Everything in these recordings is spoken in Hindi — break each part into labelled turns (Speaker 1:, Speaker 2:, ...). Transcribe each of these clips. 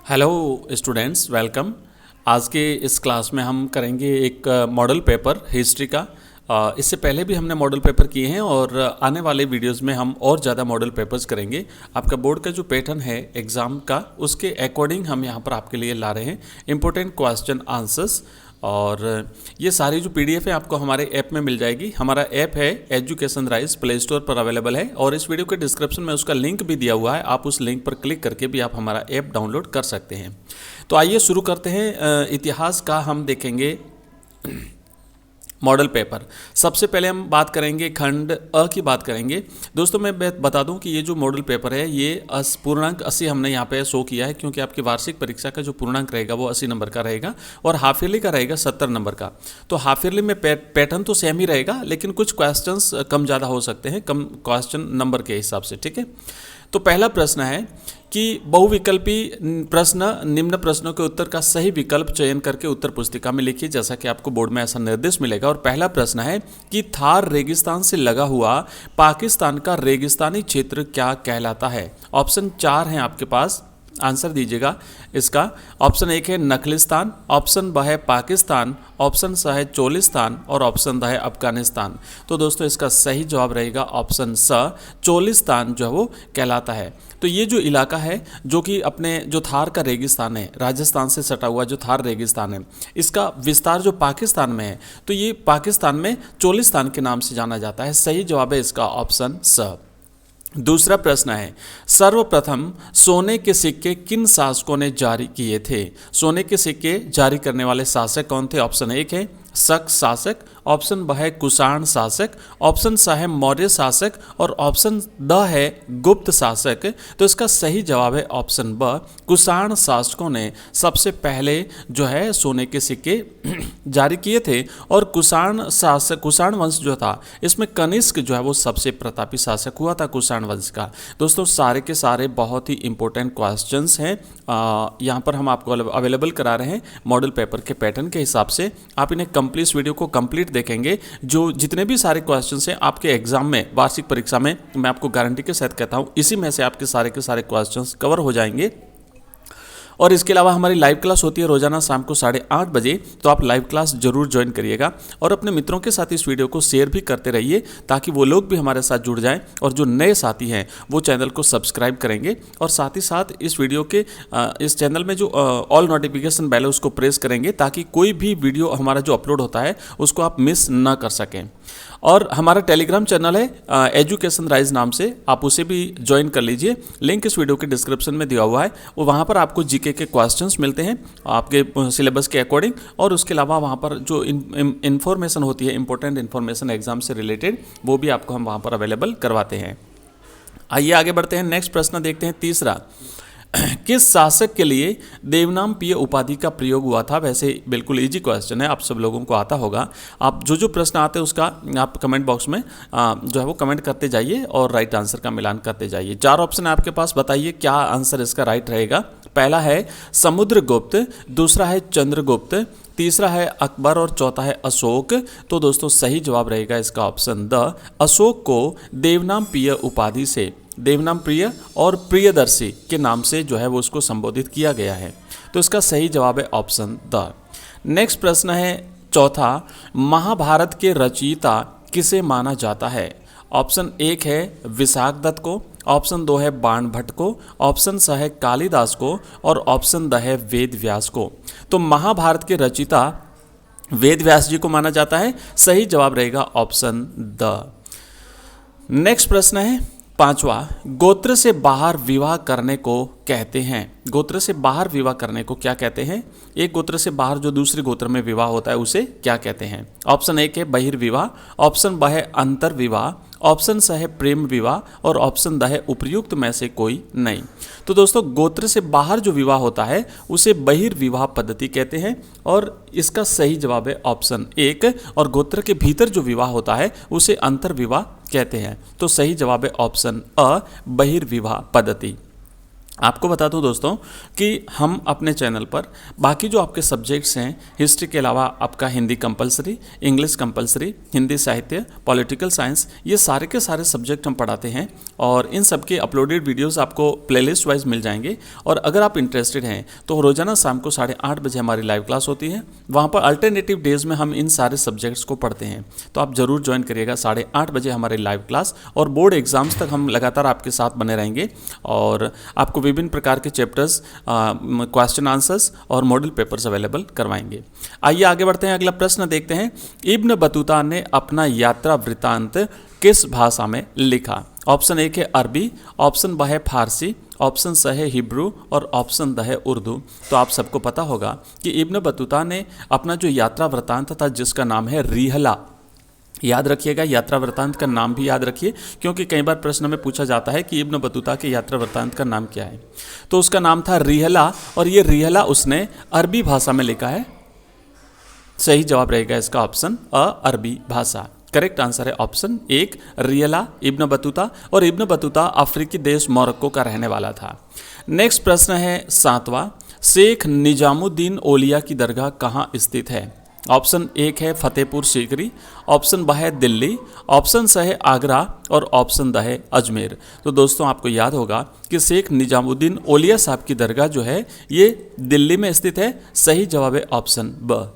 Speaker 1: Hello students, welcome. आज के इस क्लास में हम करेंगे एक मॉडल पेपर हिस्ट्री का। इससे पहले भी हमने मॉडल पेपर किए हैं और आने वाले वीडियोस में हम और ज़्यादा मॉडल पेपर्स करेंगे। आपका बोर्ड का जो पैटर्न है एग्ज़ाम का, उसके अकॉर्डिंग हम यहाँ पर आपके लिए ला रहे हैं इंपॉर्टेंट क्वेश्चन आंसर्स। और ये सारी जो पीडीएफ है आपको हमारे ऐप में मिल जाएगी। हमारा ऐप है एजुकेशन राइज, प्ले स्टोर पर अवेलेबल है और इस वीडियो के डिस्क्रिप्शन में उसका लिंक भी दिया हुआ है। आप उस लिंक पर क्लिक करके भी आप हमारा ऐप डाउनलोड कर सकते हैं। तो आइए शुरू करते हैं। इतिहास का हम देखेंगे मॉडल पेपर। सबसे पहले हम बात करेंगे खंड अ की बात करेंगे। दोस्तों मैं बता दूं कि ये जो मॉडल पेपर है ये पूर्णांक 80 हमने यहाँ पे शो किया है, क्योंकि आपकी वार्षिक परीक्षा का जो पूर्णांक रहेगा वो 80 नंबर का रहेगा और हाफ ईयरली का रहेगा 70 नंबर का। तो हाफ ईयरली में पैटर्न तो सेम ही रहेगा, लेकिन कुछ क्वेश्चंस कम ज़्यादा हो सकते हैं, कम क्वेश्चन नंबर के हिसाब से। ठीक है, तो पहला प्रश्न है कि बहुविकल्पी प्रश्न, निम्न प्रश्नों के उत्तर का सही विकल्प चयन करके उत्तर पुस्तिका में लिखिए, जैसा कि आपको बोर्ड में ऐसा निर्देश मिलेगा। और पहला प्रश्न है कि थार रेगिस्तान से लगा हुआ पाकिस्तान का रेगिस्तानी क्षेत्र क्या कहलाता है। ऑप्शन 4 हैं आपके पास, आंसर दीजिएगा इसका। ऑप्शन 1 है नखलिस्तान, ऑप्शन ब है पाकिस्तान, ऑप्शन स है चोलिस्तान और ऑप्शन द है अफगानिस्तान। तो दोस्तों इसका सही जवाब रहेगा ऑप्शन स, चोलिस्तान जो है वो कहलाता है। तो ये जो इलाका है जो कि अपने जो थार का रेगिस्तान है, राजस्थान से सटा हुआ जो थार रेगिस्तान है, इसका विस्तार जो पाकिस्तान में है, तो ये पाकिस्तान में चोलिस्तान के नाम से जाना जाता है। सही जवाब है इसका ऑप्शन स। दूसरा प्रश्न है, सर्वप्रथम सोने के सिक्के किन शासकों ने जारी किए थे। सोने के सिक्के जारी करने वाले शासक कौन थे। ऑप्शन 1 है शक शासक, ऑप्शन ब है कुषाण शासक, ऑप्शन स है मौर्य शासक और ऑप्शन द है गुप्त शासक। तो इसका सही जवाब है ऑप्शन ब, कुषाण शासकों ने सबसे पहले जो है सोने के सिक्के जारी किए थे। और कुषाण शासक, कुषाण वंश जो था, इसमें कनिष्क जो है वो सबसे प्रतापी शासक हुआ था कुषाण वंश का। दोस्तों सारे के सारे बहुत ही इंपॉर्टेंट क्वेश्चंस हैं, यहाँ पर हम आपको अवेलेबल करा रहे हैं मॉडल पेपर के पैटर्न के हिसाब से। आप इन्हें कंप्लीट वीडियो को कंप्लीट देखेंगे, जो जितने भी सारे क्वेश्चंस हैं आपके एग्जाम में, वार्षिक परीक्षा में, मैं आपको गारंटी के साथ कहता हूँ इसी में से आपके सारे के सारे क्वेश्चंस कवर हो जाएंगे। और इसके अलावा हमारी लाइव क्लास होती है रोजाना शाम को 8:30 बजे, तो आप लाइव क्लास जरूर ज्वाइन करिएगा और अपने मित्रों के साथ इस वीडियो को शेयर भी करते रहिए, ताकि वो लोग भी हमारे साथ जुड़ जाएं और जो नए साथी हैं वो चैनल को सब्सक्राइब करेंगे। और साथ ही साथ इस वीडियो के इस चैनल में जो ऑल नोटिफिकेशन बेल है उसको प्रेस करेंगे, ताकि कोई भी वीडियो हमारा जो अपलोड होता है उसको आप मिस ना कर सकें। और हमारा टेलीग्राम चैनल है एजुकेशन राइज नाम से, आप उसे भी ज्वाइन कर लीजिए। लिंक इस वीडियो के डिस्क्रिप्शन में दिया हुआ है। वो वहाँ पर आपको जीके के क्वेश्चंस मिलते हैं आपके सिलेबस के अकॉर्डिंग, और उसके अलावा वहाँ पर जो इन्फॉर्मेशन होती है, इंपॉर्टेंट इन्फॉर्मेशन एग्जाम से रिलेटेड, वो भी आपको हम वहाँ पर अवेलेबल करवाते हैं। आइए आगे बढ़ते हैं, नेक्स्ट प्रश्न देखते हैं। तीसरा, किस शासक के लिए देवनामप्रिय उपाधि का प्रयोग हुआ था। वैसे बिल्कुल इजी क्वेश्चन है, आप सब लोगों को आता होगा। आप जो प्रश्न आते हैं उसका आप कमेंट बॉक्स में जो है वो कमेंट करते जाइए और राइट आंसर का मिलान करते जाइए। 4 ऑप्शन है आपके पास, बताइए क्या आंसर इसका राइट रहेगा। पहला है समुद्रगुप्त, दूसरा है चंद्रगुप्त, तीसरा है अकबर और चौथा है अशोक। तो दोस्तों सही जवाब रहेगा इसका ऑप्शन द, अशोक को देवनामप्रिय उपाधि से, देवनामप्रिय और प्रियदर्शी के नाम से जो है वो उसको संबोधित किया गया है। तो इसका सही जवाब है ऑप्शन द। नेक्स्ट प्रश्न है चौथा, महाभारत के रचयिता किसे माना जाता है। ऑप्शन 1 है विशाखदत्त को, ऑप्शन 2 है बाणभट्ट को, ऑप्शन स है कालिदास को और ऑप्शन द है वेदव्यास को। तो महाभारत के रचयिता वेदव्यास जी को माना जाता है। सही जवाब रहेगा ऑप्शन द। नेक्स्ट प्रश्न है पांचवा, गोत्र से बाहर विवाह करने को कहते हैं। गोत्र से बाहर विवाह करने को क्या कहते हैं। एक गोत्र से बाहर जो दूसरे गोत्र में विवाह होता है उसे क्या कहते हैं। ऑप्शन 1 है बहिर्विवाह, ऑप्शन ब है अंतर विवाह, ऑप्शन स है प्रेम विवाह और ऑप्शन द है उपर्युक्त में से कोई नहीं। तो दोस्तों गोत्र से बाहर जो विवाह होता है उसे बहिर्विवाह पद्धति कहते हैं और इसका सही जवाब है ऑप्शन 1। और गोत्र के भीतर जो विवाह होता है उसे अंतर विवाह कहते हैं। तो सही जवाब है ऑप्शन अ, बहिर्विवाह पद्धति। आपको बता दूं दोस्तों कि हम अपने चैनल पर बाकी जो आपके सब्जेक्ट्स हैं, हिस्ट्री के अलावा आपका Hindi compulsory, English compulsory, Hindi साहित्य, पॉलिटिकल साइंस, ये सारे के सारे सब्जेक्ट हम पढ़ाते हैं और इन सब के अपलोडेड वीडियोस आपको प्लेलिस्ट वाइज मिल जाएंगे। और अगर आप इंटरेस्टेड हैं तो रोजाना शाम को 8:30 बजे हमारी लाइव क्लास होती है, वहाँ पर अल्टरनेटिव डेज में हम इन सारे सब्जेक्ट्स को पढ़ते हैं। तो आप जरूर ज्वाइन करिएगा 8:30 बजे हमारी लाइव क्लास, और बोर्ड एग्जाम्स तक हम लगातार आपके साथ बने रहेंगे और आपको विभिन्न प्रकार के चैप्टर्स, क्वेश्चन आंसर्स और मॉडल पेपर्स अवेलेबल करवाएंगे। आइए आगे बढ़ते हैं, अगला प्रश्न देखते हैं। इब्न बतूता ने अपना यात्रा वृत्तांत किस भाषा में लिखा? ऑप्शन ए है अरबी, ऑप्शन ब है फारसी, ऑप्शन स है हिब्रू और ऑप्शन द है उर्दू। तो आप सबको पता होगा कि इब्न बतूता ने अपना जो यात्रा वृत्तांत था जिसका नाम है रिहला, याद रखिएगा, यात्रा वृत्तांत का नाम भी याद रखिए, क्योंकि कई बार प्रश्न में पूछा जाता है कि इब्न बतूता के यात्रा वृत्तांत का नाम क्या है। तो उसका नाम था रिहला, और ये रिहला उसने अरबी भाषा में लिखा है। सही जवाब रहेगा इसका ऑप्शन अ, अरबी भाषा। करेक्ट आंसर है ऑप्शन 1 रिहला, इब्न बतूता। और इब्न बतूता अफ्रीकी देश मोरक्को का रहने वाला था। नेक्स्ट प्रश्न है 7वां। शेख निजामुद्दीन औलिया की दरगाह कहाँ स्थित है? ऑप्शन 1 है फतेहपुर सीकरी, ऑप्शन ब है दिल्ली, ऑप्शन स है आगरा और ऑप्शन द है अजमेर। तो दोस्तों आपको याद होगा कि शेख निजामुद्दीन औलिया साहब की दरगाह जो है ये दिल्ली में स्थित है। सही जवाब है ऑप्शन ब।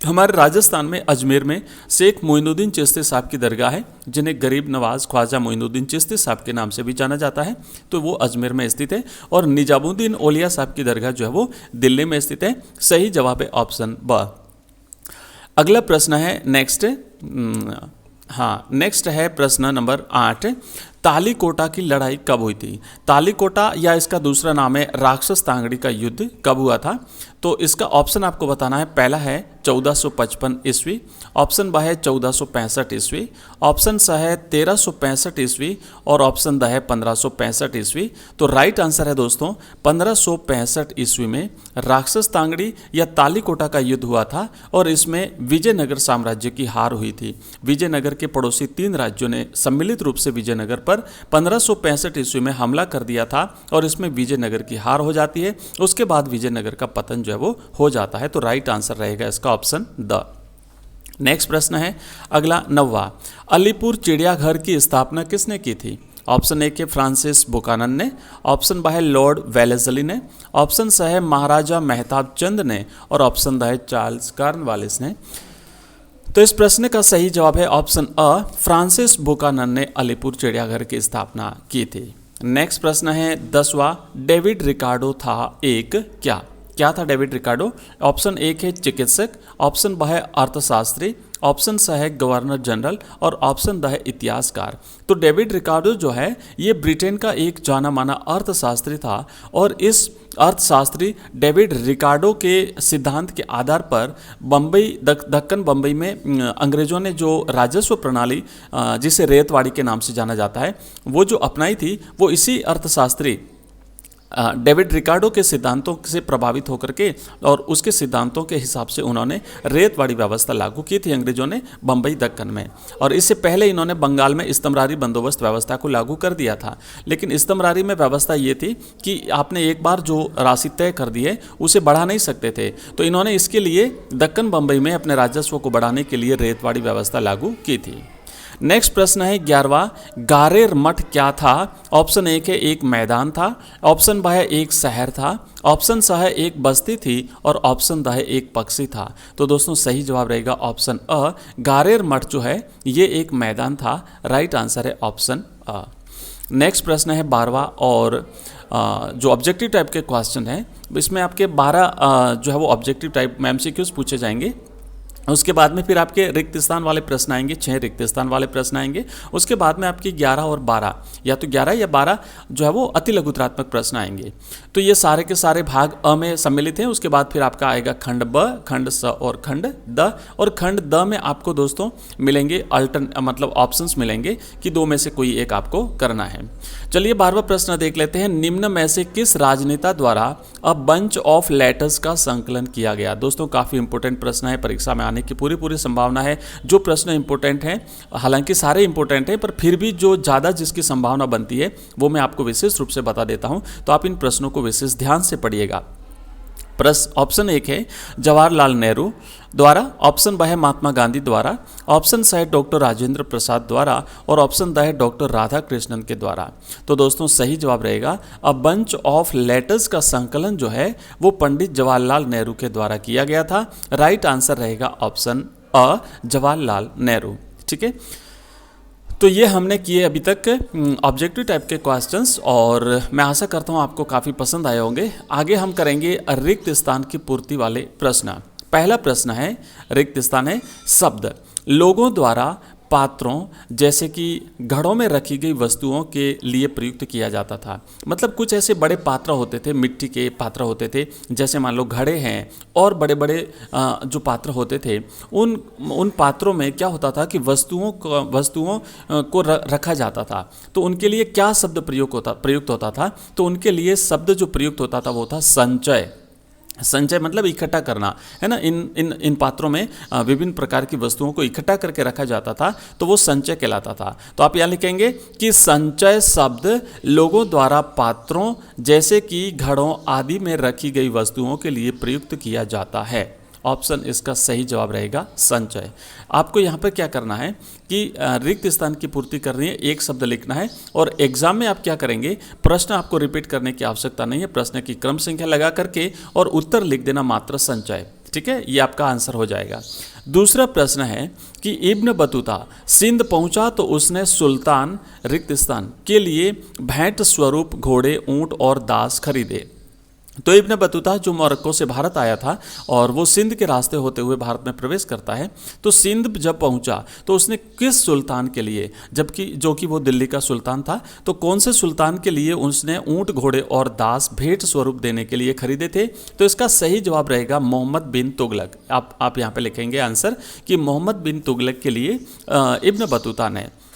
Speaker 1: हमारे राजस्थान में अजमेर में शेख मोइनुद्दीन चिश्ती साहब की दरगाह है, जिन्हें गरीब नवाज ख्वाजा मोइनुद्दीन चिश्ती साहब के नाम से भी जाना जाता है। तो वो अजमेर में स्थित है। और निजामुद्दीन औलिया साहब की दरगाह जो है वो दिल्ली में स्थित है। सही जवाब है ऑप्शन ब। अगला प्रश्न है नेक्स्ट है प्रश्न नंबर 8। तालीकोटा की लड़ाई कब हुई थी? तालीकोटा या इसका दूसरा नाम है राक्षस तांगड़ी का युद्ध कब हुआ था? तो इसका ऑप्शन आपको बताना है। पहला है 1455 ईस्वी, ऑप्शन ब है 1465 ईस्वी, ऑप्शन स है 1365 ईस्वी और ऑप्शन द है 1565 ईस्वी। तो राइट आंसर है दोस्तों 1565 ईस्वी में राक्षस तांगड़ी या तालीकोटा का युद्ध हुआ था और इसमें विजयनगर साम्राज्य की हार हुई थी। विजयनगर के पड़ोसी 3 राज्यों ने सम्मिलित रूप से विजयनगर पर 1565 ईस्वी में हमला कर दिया था और इसमें विजयनगर की हार हो जाती है। उसके बाद विजयनगर का पतन जो है वो हो जाता है। तो राइट आंसर रहेगा इसका ऑप्शन द। नेक्स्ट प्रश्न है अगला 9वां। अलीपुर चिड़ियाघर की स्थापना किसने की थी? ऑप्शन ए के फ्रांसिस बुकानन ने, ऑप्शन ब है लॉर्ड वेलेस्ली ने, ऑप्शन स है महाराजा मेहताब चंद ने और ऑप्शन द है चार्ल्स कॉर्नवालिस ने। तो इस प्रश्न का सही जवाब है ऑप्शन अ, फ्रांसिस बुकानन ने अलीपुर चिड़ियाघर की स्थापना की थी। नेक्स्ट प्रश्न है 10वां। डेविड रिकार्डो था एक क्या था डेविड रिकार्डो? ऑप्शन 1 है चिकित्सक, ऑप्शन ब है अर्थशास्त्री, ऑप्शन स है गवर्नर जनरल और ऑप्शन द है इतिहासकार। तो डेविड रिकार्डो जो है ये ब्रिटेन का एक जाना माना अर्थशास्त्री था और इस अर्थशास्त्री डेविड रिकार्डो के सिद्धांत के आधार पर दक्कन बम्बई में अंग्रेजों ने जो राजस्व प्रणाली जिसे रेतवाड़ी के नाम से जाना जाता है वो जो अपनाई थी, वो इसी अर्थशास्त्री डेविड रिकार्डो के सिद्धांतों से प्रभावित होकर के और उसके सिद्धांतों के हिसाब से उन्होंने रेतवाड़ी व्यवस्था लागू की थी अंग्रेजों ने बम्बई दक्कन में। और इससे पहले इन्होंने बंगाल में इस्तमरारी बंदोबस्त व्यवस्था को लागू कर दिया था। लेकिन इस्तमरारी में व्यवस्था ये थी कि आपने एक बार जो राशि तय कर दी है उसे बढ़ा नहीं सकते थे। तो इन्होंने इसके लिए दक्कन बम्बई में अपने राजस्व को बढ़ाने के लिए रेतवाड़ी व्यवस्था लागू की थी। नेक्स्ट प्रश्न है 11वां। गारेर मठ क्या था? ऑप्शन 1 है एक मैदान था, ऑप्शन ब है एक शहर था, ऑप्शन स है एक बस्ती थी और ऑप्शन द है एक पक्षी था। तो दोस्तों सही जवाब रहेगा ऑप्शन अ, गारेर मठ जो है ये एक मैदान था। राइट आंसर है ऑप्शन अ। नेक्स्ट प्रश्न है 12वां और जो ऑब्जेक्टिव टाइप के क्वेश्चन है इसमें आपके 12 जो है वो ऑब्जेक्टिव टाइप में एमसीक्यूज पूछे जाएंगे। उसके बाद में फिर आपके रिक्त स्थान वाले प्रश्न आएंगे, 6 रिक्त स्थान वाले प्रश्न आएंगे। उसके बाद में आपकी 11 और 12 या तो 11 या 12 जो है वो अति लघुत्रात्मक प्रश्न आएंगे। तो ये सारे के सारे भाग अ में सम्मिलित हैं। उसके बाद फिर आपका आएगा खंड ब, खंड स और खंड द। और खंड द में आपको दोस्तों मिलेंगे मतलब ऑप्शंस मिलेंगे कि 2 में से कोई एक आपको करना है। चलिए 12वां प्रश्न देख लेते हैं। निम्न में से किस राजनेता द्वारा अ बंच ऑफ लेटर्स का संकलन किया गया? दोस्तों काफ़ी इंपॉर्टेंट प्रश्न है, परीक्षा में आने आने की पूरी संभावना है। जो प्रश्न इंपॉर्टेंट हैं, हालांकि सारे इंपॉर्टेंट हैं, पर फिर भी जो ज़्यादा जिसकी संभावना बनती है वो मैं आपको विशेष रूप से बता देता हूँ, तो आप इन प्रश्नों को विशेष ध्यान से पढ़िएगा। प्रश्न ऑप्शन 1 है जवाहरलाल नेहरू द्वारा, ऑप्शन ब है महात्मा गांधी द्वारा, ऑप्शन स है डॉक्टर राजेंद्र प्रसाद द्वारा और ऑप्शन द है डॉक्टर राधा कृष्णन के द्वारा। तो दोस्तों सही जवाब रहेगा अ बंच ऑफ लेटर्स का संकलन जो है वो पंडित जवाहरलाल नेहरू के द्वारा किया गया था। राइट आंसर रहेगा ऑप्शन अ जवाहरलाल नेहरू। ठीक है, तो ये हमने किए अभी तक ऑब्जेक्टिव टाइप के क्वेश्चंस और मैं आशा करता हूँ आपको काफ़ी पसंद आए होंगे। आगे हम करेंगे रिक्त स्थान की पूर्ति वाले प्रश्न। पहला प्रश्न है, रिक्त स्थान है शब्द लोगों द्वारा पात्रों जैसे कि घड़ों में रखी गई वस्तुओं के लिए प्रयुक्त किया जाता था। मतलब कुछ ऐसे बड़े पात्र होते थे, मिट्टी के पात्र होते थे, जैसे मान लो घड़े हैं और बड़े बड़े जो पात्र होते थे, उन पात्रों में क्या होता था कि वस्तुओं को रखा जाता था। तो उनके लिए क्या शब्द प्रयुक्त होता था? तो उनके लिए शब्द जो प्रयुक्त होता था वो था संचय। संचय मतलब इकट्ठा करना, है ना। इन पात्रों में विभिन्न प्रकार की वस्तुओं को इकट्ठा करके रखा जाता था, तो वो संचय कहलाता था। तो आप यहाँ लिखेंगे कि संचय शब्द लोगों द्वारा पात्रों जैसे कि घड़ों आदि में रखी गई वस्तुओं के लिए प्रयुक्त किया जाता है। ऑप्शन इसका सही जवाब रहेगा संचय। आपको यहाँ पर क्या करना है कि रिक्त स्थान की पूर्ति करनी है, एक शब्द लिखना है और एग्जाम में आप क्या करेंगे, प्रश्न आपको रिपीट करने की आवश्यकता नहीं है, प्रश्न की क्रम संख्या लगा करके और उत्तर लिख देना मात्र संचय। ठीक है, ये आपका आंसर हो जाएगा। दूसरा प्रश्न है कि इब्न बतूता सिंध पहुंचा तो उसने सुल्तान रिक्त स्थान के लिए भेंट स्वरूप घोड़े, ऊंट और दास खरीदे। तो इब्न बतूता जो मोरक्को से भारत आया था और वो सिंध के रास्ते होते हुए भारत में प्रवेश करता है, तो सिंध जब पहुंचा तो उसने किस सुल्तान के लिए, जबकि जो कि वो दिल्ली का सुल्तान था, तो कौन से सुल्तान के लिए उसने ऊंट, घोड़े और दास भेंट स्वरूप देने के लिए खरीदे थे? तो इसका सही जवाब रहेगा मोहम्मद बिन तुगलक। आप यहाँ पे लिखेंगे आंसर कि मोहम्मद बिन तुगलक के लिए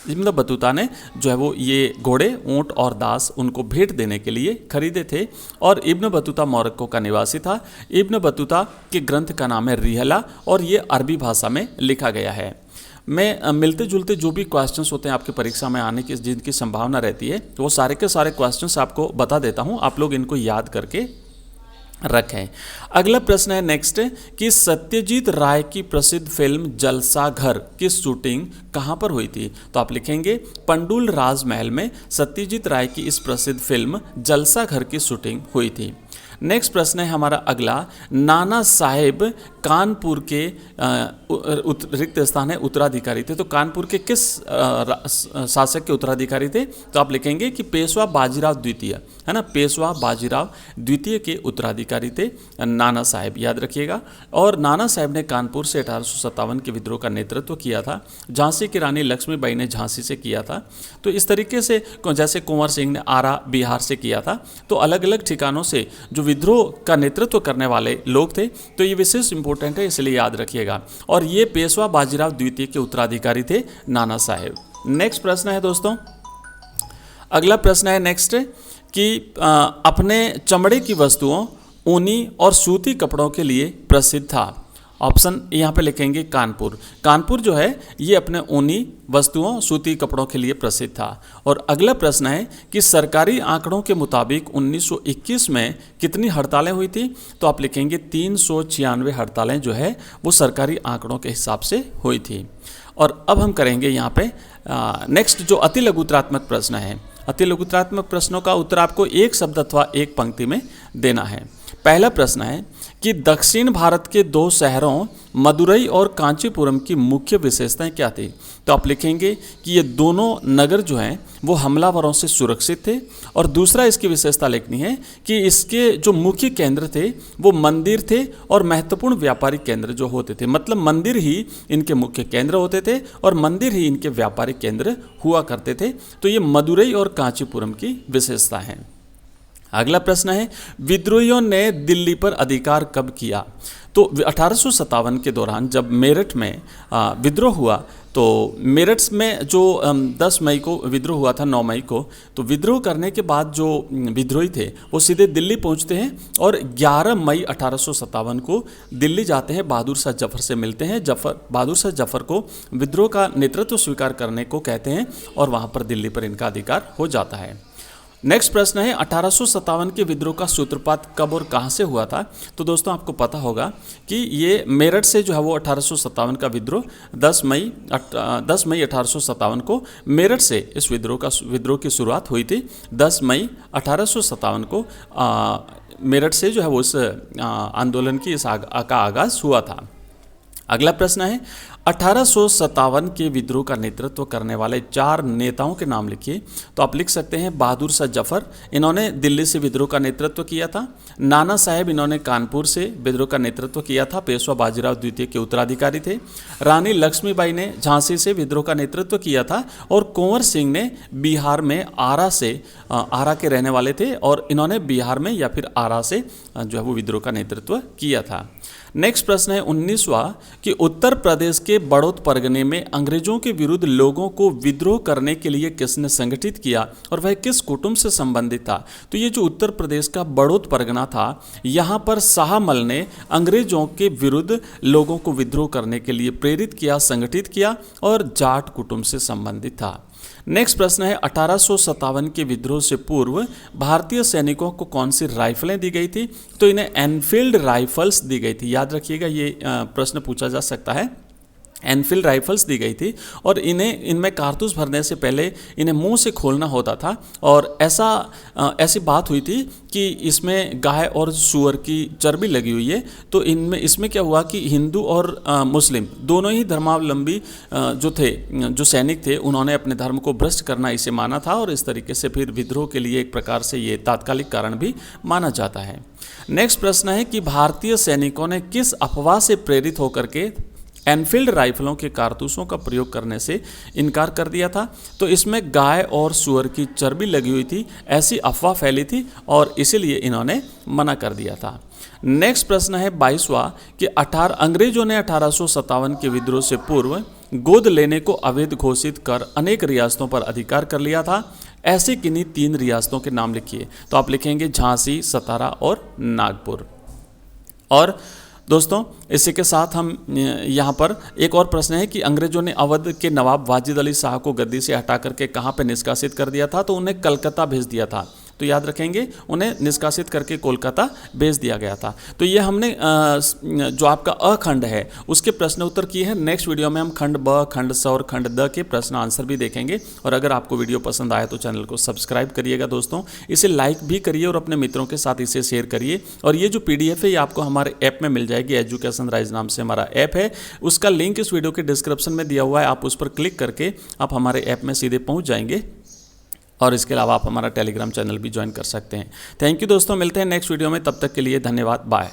Speaker 1: इब्न बतूता ने जो है वो ये घोड़े, ऊंट और दास उनको भेंट देने के लिए खरीदे थे। और इब्न बतूता मोरक्को का निवासी था। इब्न बतूता के ग्रंथ का नाम है रिहला और ये अरबी भाषा में लिखा गया है। मैं मिलते जुलते जो भी क्वेश्चंस होते हैं आपकी परीक्षा में आने की जिनकी संभावना रहती है, तो वो सारे के सारे क्वेश्चंस आपको बता देता हूँ, आप लोग इनको याद करके रखें। अगला प्रश्न है नेक्स्ट कि सत्यजीत राय की प्रसिद्ध फिल्म जलसा घर की शूटिंग कहाँ पर हुई थी? तो आप लिखेंगे पंडुल राजमहल में सत्यजीत राय की इस प्रसिद्ध फिल्म जलसा घर की शूटिंग हुई थी। नेक्स्ट प्रश्न है हमारा अगला, नाना साहेब कानपुर के रिक्त स्थान है उत्तराधिकारी थे। तो कानपुर के किस शासक के उत्तराधिकारी थे? तो आप लिखेंगे कि पेशवा बाजीराव द्वितीय, है ना, पेशवा बाजीराव द्वितीय के उत्तराधिकारी थे नाना साहेब, याद रखिएगा। और नाना साहेब ने कानपुर से 1857 के विद्रोह का नेतृत्व किया था। झांसी की रानी लक्ष्मीबाई ने झांसी से किया था। तो इस तरीके से जैसे कुंवर सिंह ने आरा बिहार से किया था, तो अलग अलग ठिकानों से जो विद्रोह का नेतृत्व करने वाले लोग थे, तो ये विशेष इंपॉर्टेंट है, इसलिए याद रखिएगा। और ये पेशवा बाजीराव द्वितीय के उत्तराधिकारी थे नाना साहेब। नेक्स्ट प्रश्न है दोस्तों, अगला प्रश्न है नेक्स्ट कि अपने चमड़े की वस्तुओं, ऊनी और सूती कपड़ों के लिए प्रसिद्ध था। ऑप्शन यहाँ पे लिखेंगे कानपुर। कानपुर जो है ये अपने ऊनी वस्तुओं, सूती कपड़ों के लिए प्रसिद्ध था। और अगला प्रश्न है कि सरकारी आंकड़ों के मुताबिक 1921 में कितनी हड़तालें हुई थी? तो आप लिखेंगे 396 हड़तालें जो है वो सरकारी आंकड़ों के हिसाब से हुई थी। और अब हम करेंगे यहाँ पे नेक्स्ट जो अति लघुत्रात्मक प्रश्न है। अति लघुत्रात्मक प्रश्नों का उत्तर आपको एक शब्द अथवा एक पंक्ति में देना है। पहला प्रश्न है कि दक्षिण भारत के दो शहरों मदुरई और कांचीपुरम की मुख्य विशेषताएं क्या थी? तो आप लिखेंगे कि ये दोनों नगर जो हैं वो हमलावरों से सुरक्षित थे। और दूसरा इसकी विशेषता लिखनी है कि इसके जो मुख्य केंद्र थे वो मंदिर थे और महत्वपूर्ण व्यापारिक केंद्र जो होते थे, मतलब मंदिर ही इनके मुख्य केंद्र होते थे और मंदिर ही इनके व्यापारिक केंद्र हुआ करते थे। तो ये मदुरई और कांचीपुरम की विशेषता हैं। अगला प्रश्न है विद्रोहियों ने दिल्ली पर अधिकार कब किया। तो 1857 के दौरान जब मेरठ में विद्रोह हुआ, तो मेरठ में जो 10 मई को विद्रोह हुआ था, 9 मई को, तो विद्रोह करने के बाद जो विद्रोही थे वो सीधे दिल्ली पहुंचते हैं और 11 मई 1857 को दिल्ली जाते हैं, बहादुर शाह जफर से मिलते हैं। बहादुर शाह जफर को विद्रोह का नेतृत्व स्वीकार करने को कहते हैं और वहाँ पर दिल्ली पर इनका अधिकार हो जाता है। नेक्स्ट प्रश्न है 1857 के विद्रोह का सूत्रपात कब और कहाँ से हुआ था। तो दोस्तों आपको पता होगा कि ये मेरठ से जो है वो 1857 का विद्रोह 10 मई 1857 को मेरठ से इस विद्रोह की शुरुआत हुई थी। 10 मई 1857 को मेरठ से जो है वो इस आंदोलन की का आगाज हुआ था। अगला प्रश्न है 1857 के विद्रोह का नेतृत्व करने वाले 4 नेताओं के नाम लिखिए। तो आप लिख सकते हैं बहादुर शाह जफर, इन्होंने दिल्ली से विद्रोह का नेतृत्व किया था। नाना साहेब, इन्होंने कानपुर से विद्रोह का नेतृत्व किया था, पेशवा बाजीराव द्वितीय के उत्तराधिकारी थे। रानी लक्ष्मीबाई ने झांसी से विद्रोह का नेतृत्व किया था और कुंवर सिंह ने बिहार में आरा के रहने वाले थे और इन्होंने बिहार में या फिर आरा से जो है वो विद्रोह का नेतृत्व किया था। नेक्स्ट प्रश्न है 19वां कि उत्तर प्रदेश के बड़ौद परगने में अंग्रेजों के विरुद्ध लोगों को विद्रोह करने के लिए किसने संगठित किया और वह किस कुटुंब से संबंधित था। तो ये जो उत्तर प्रदेश का बड़ौद परगना था, यहाँ पर शाहमल ने अंग्रेजों के विरुद्ध लोगों को विद्रोह करने के लिए प्रेरित किया, संगठित किया और जाट कुटुंब से संबंधित था। नेक्स्ट प्रश्न है 1857 के विद्रोह से पूर्व भारतीय सैनिकों को कौन सी राइफलें दी गई थी। तो इन्हें एनफील्ड राइफल्स दी गई थी। याद रखिएगा, ये प्रश्न पूछा जा सकता है। एनफील्ड राइफल्स दी गई थी और इनमें कारतूस भरने से पहले इन्हें मुंह से खोलना होता था और ऐसी बात हुई थी कि इसमें गाय और सूअर की चर्बी लगी हुई है। तो इसमें क्या हुआ कि हिंदू और मुस्लिम दोनों ही धर्मावलंबी जो सैनिक थे, उन्होंने अपने धर्म को भ्रष्ट करना इसे माना था और इस तरीके से फिर विद्रोह के लिए एक प्रकार से ये तात्कालिक कारण भी माना जाता है। नेक्स्ट प्रश्न है कि भारतीय सैनिकों ने किस अफवाह से प्रेरित होकर के एनफील्ड राइफलों के कारतूसों का प्रयोग करने से इनकार कर दिया था। तो इसमें गाय और सूअर की चर्बी लगी हुई थी, ऐसी अफवाह फैली थी और इसीलिए इन्होंने मना कर दिया था। नेक्स्ट प्रश्न है 22वां कि अंग्रेजों ने 1857 के विद्रोह से पूर्व गोद लेने को अवैध घोषित कर अनेक रियासतों पर अधिकार कर लिया था। ऐसे किन्हीं 3 रियासतों के नाम लिखिए। तो आप लिखेंगे झांसी, सतारा और नागपुर। और दोस्तों इसी के साथ हम यहाँ पर एक और प्रश्न है कि अंग्रेजों ने अवध के नवाब वाजिद अली शाह को गद्दी से हटा करके कहाँ पे निष्कासित कर दिया था। तो उन्हें कलकत्ता भेज दिया था। तो याद रखेंगे, उन्हें निष्कासित करके कोलकाता भेज दिया गया था। तो ये हमने जो आपका अखंड है उसके प्रश्न उत्तर किए हैं। नेक्स्ट वीडियो में हम खंड ब, खंड स और खंड द के प्रश्न आंसर भी देखेंगे। और अगर आपको वीडियो पसंद आया तो चैनल को सब्सक्राइब करिएगा दोस्तों, इसे लाइक भी करिए और अपने मित्रों के साथ इसे शेयर करिए। और ये जो PDF है ये आपको हमारे ऐप में मिल जाएगी। एजुकेशन राइज नाम से हमारा ऐप है, उसका लिंक इस वीडियो के डिस्क्रिप्शन में दिया हुआ है। आप उस पर क्लिक करके आप हमारे ऐप में सीधे पहुँच जाएंगे और इसके अलावा आप हमारा टेलीग्राम चैनल भी ज्वाइन कर सकते हैं। थैंक यू दोस्तों, मिलते हैं नेक्स्ट वीडियो में। तब तक के लिए धन्यवाद, बाय।